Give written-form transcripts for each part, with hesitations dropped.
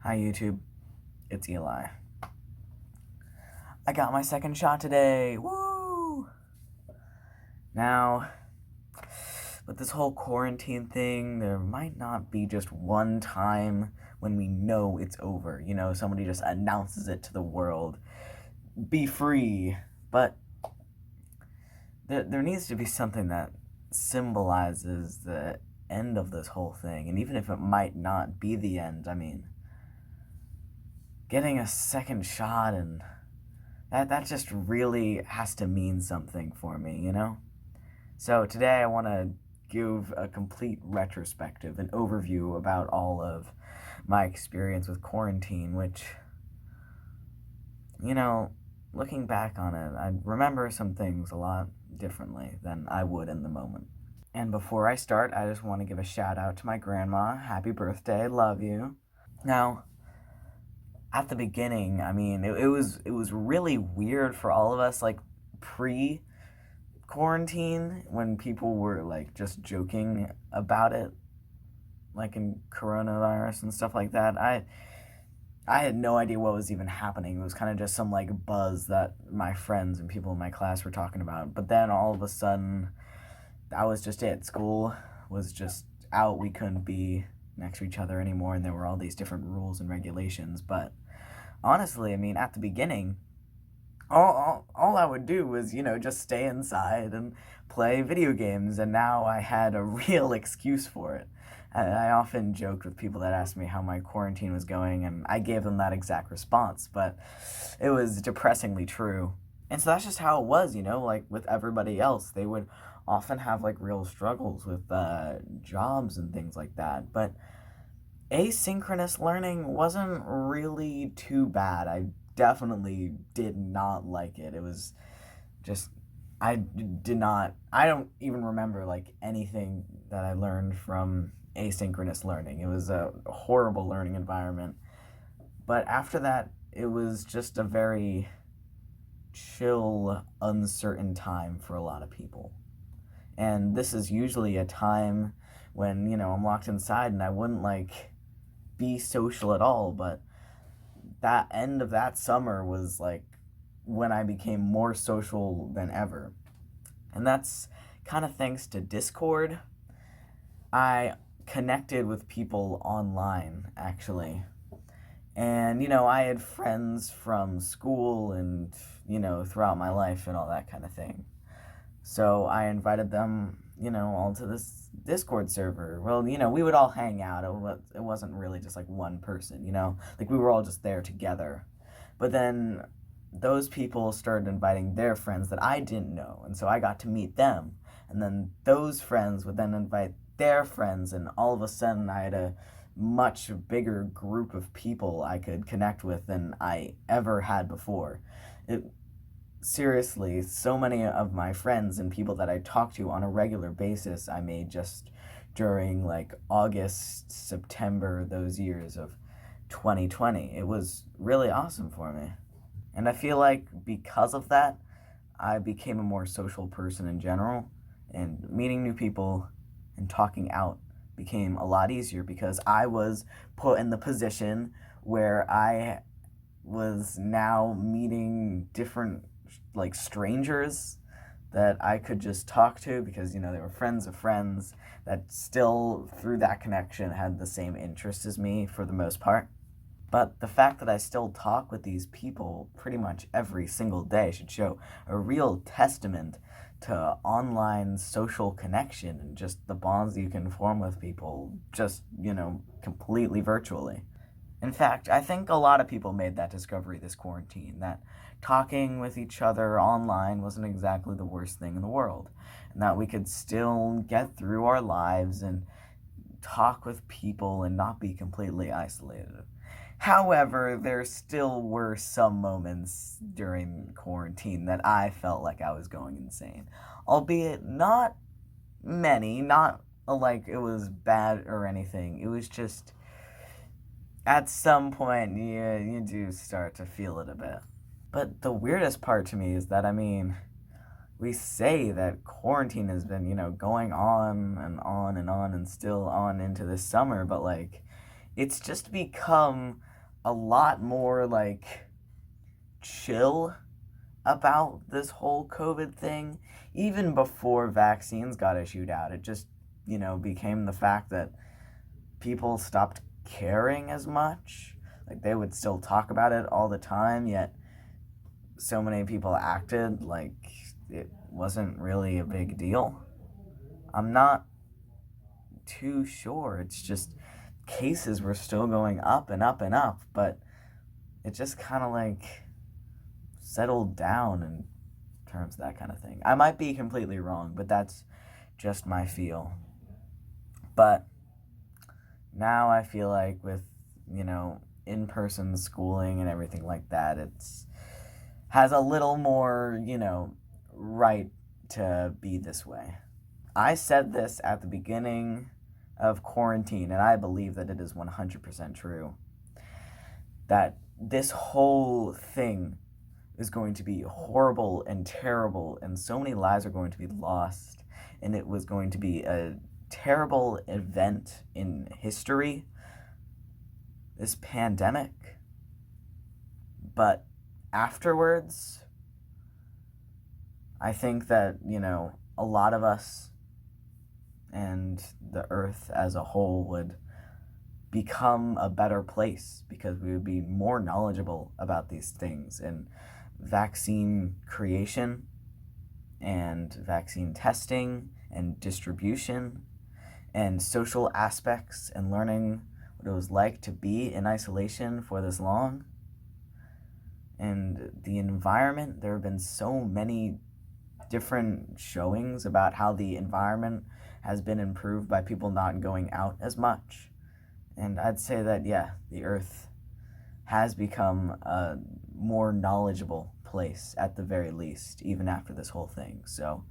Hi YouTube, it's Eli. I got my second shot today, woo! Now, with this whole quarantine thing, there might not be just one time when we know it's over. Somebody just announces it to the world, be free. But there needs to be something that symbolizes the end of this whole thing. And even if it might not be the end, getting a second shot and that just really has to mean something for me. So today I want to give a complete retrospective, an overview about all of my experience with quarantine, which, looking back on it, I remember some things a lot differently than I would in the moment. And before I start, I just want to give a shout out to my grandma. Happy birthday, love you. Now, at the beginning, it was really weird for all of us, like pre-quarantine, when people were like just joking about it, like in coronavirus and stuff like that. I had no idea what was even happening. It was kind of just some like buzz that my friends and people in my class were talking about. But then all of a sudden, that was just it. School was just out. We couldn't be next to each other anymore, and there were all these different rules and regulations. But honestly, at the beginning, all I would do was, just stay inside and play video games, and now I had a real excuse for it. I often joked with people that asked me how my quarantine was going, and I gave them that exact response, but it was depressingly true. And so that's just how it was, like with everybody else. They would often have like real struggles with jobs and things like that, but asynchronous learning wasn't really too bad. I definitely did not like it. It was just, I don't even remember like anything that I learned from asynchronous learning. It was a horrible learning environment. But after that, it was just a very chill, uncertain time for a lot of people. And this is usually a time when, I'm locked inside and I wouldn't like be social at all, but that end of that summer was like when I became more social than ever. And that's kind of thanks to Discord. I connected with people online, actually. And, I had friends from school and, throughout my life and all that kind of thing. So I invited them, all to this Discord server. Well, we would all hang out. It wasn't really just like one person, like we were all just there together. But then those people started inviting their friends that I didn't know, and so I got to meet them. And then those friends would then invite their friends, and all of a sudden I had a much bigger group of people I could connect with than I ever had before. Seriously, so many of my friends and people that I talk to on a regular basis I made just during like August, September, those years of 2020. It was really awesome for me. And I feel like because of that, I became a more social person in general, and meeting new people and talking out became a lot easier because I was put in the position where I was now meeting different like strangers that I could just talk to because they were friends of friends that still through that connection had the same interests as me for the most part. But the fact that I still talk with these people pretty much every single day should show a real testament to online social connection and just the bonds you can form with people just, completely virtually. In fact, I think a lot of people made that discovery this quarantine, that talking with each other online wasn't exactly the worst thing in the world, and that we could still get through our lives and talk with people and not be completely isolated. However, there still were some moments during quarantine that I felt like I was going insane, albeit not many, not like it was bad or anything. It was just at some point you do start to feel it a bit. But the weirdest part to me is that, we say that quarantine has been, going on and on and on and still on into this summer, but like, it's just become a lot more like chill about this whole COVID thing, even before vaccines got issued out. It just, became the fact that people stopped caring as much. Like, they would still talk about it all the time, yet so many people acted like it wasn't really a big deal. I'm not too sure. It's just cases were still going up and up and up, but it just kind of like settled down in terms of that kind of thing. I might be completely wrong, but that's just my feel. But now I feel like with, in-person schooling and everything like that, it's has a little more, right to be this way. I said this at the beginning of quarantine, and I believe that it is 100% true, that this whole thing is going to be horrible and terrible, and so many lives are going to be lost, and it was going to be a terrible event in history, this pandemic. But afterwards, I think that, a lot of us and the earth as a whole would become a better place because we would be more knowledgeable about these things, and vaccine creation and vaccine testing and distribution and social aspects and learning what it was like to be in isolation for this long. And the environment, there have been so many different showings about how the environment has been improved by people not going out as much. And I'd say that, yeah, the earth has become a more knowledgeable place at the very least, even after this whole thing. So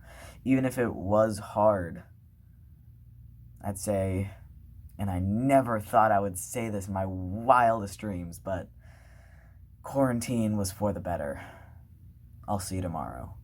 even if it was hard, I'd say, and I never thought I would say this in my wildest dreams, but quarantine was for the better. I'll see you tomorrow.